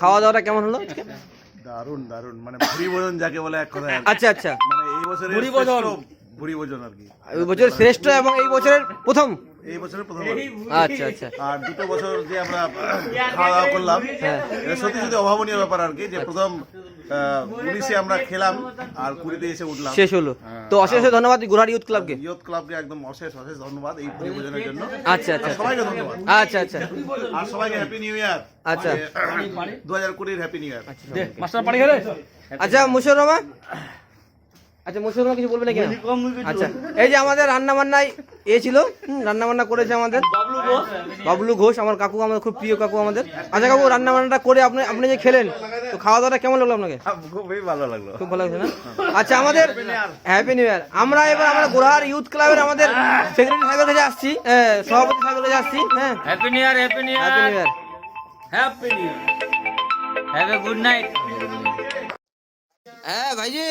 খাওয়া দাওয়াটা কেমন হলো? দারুণ দারুণ, মানে ভুরি ভোজন যাকে বলে এক কথায় আর কি। আচ্ছা আচ্ছা, মানে এই বছরের ভুরি ভোজন। ভুরি ভোজন আর কি। এই বছরের শ্রেষ্ঠ এবং এই বছরের প্রথম। এই বছরের প্রথম। আচ্ছা আচ্ছা, আর 2 বছর যে আমরা খাওয়া দাওয়া করলাম, এটা সত্যি সত্যি অভাবনীয় ব্যাপার আর কি। যে প্রথম 19-এ আমরা খেলাম আর 20-তে এসে উঠলাম, শেষ হলো। তো অশেষ অশেষ ধন্যবাদ গুড়াহাট ইউথ ক্লাবকে। ইয়ুথ ক্লাবকে একদম অশেষ অশেষ ধন্যবাদ এই ভুরি ভোজনের জন্য। আচ্ছা আচ্ছা, আর সবাইকে ধন্যবাদ। আচ্ছা আচ্ছা, আর সবাইকে হ্যাপি নিউ ইয়ার। আচ্ছা। 2020-এর হ্যাপি নিউ ইয়ার। মাস্টার পানি খেলে। আচ্ছা মুশাররমা, আচ্ছা মুশাররমা কিছু বলবে নাকি? আচ্ছা, এই যে আমাদের রান্না বান্নায় ছিল, রান্না বান্না করেছে আমাদের বাবলু ঘোষ, আমার কাকু, আমাদের খুব প্রিয় কাকু আমাদের। আচ্ছা কাকু, রান্না বান্নাটা করে আপনি আপনি যে খেলেন, তো খাওয়া দাওয়াটা কেমন লাগলো আপনাকে? খুবই ভালো লাগলো। খুব ভালো লাগছে না? আচ্ছা, আমাদের হ্যাপি নিউ ইয়ার। আমরা এবার আমাদের গোড়াহাট ইউথ ক্লাবের আমাদের সেক্রেটারি সাহেবের কাছে আসছি, সভাপতি সাহেবের কাছে আসছি। হ্যাঁ, happy new year, happy new happy new year, year. Happy new year, have a good night. হ্যাঁ ভাইজি।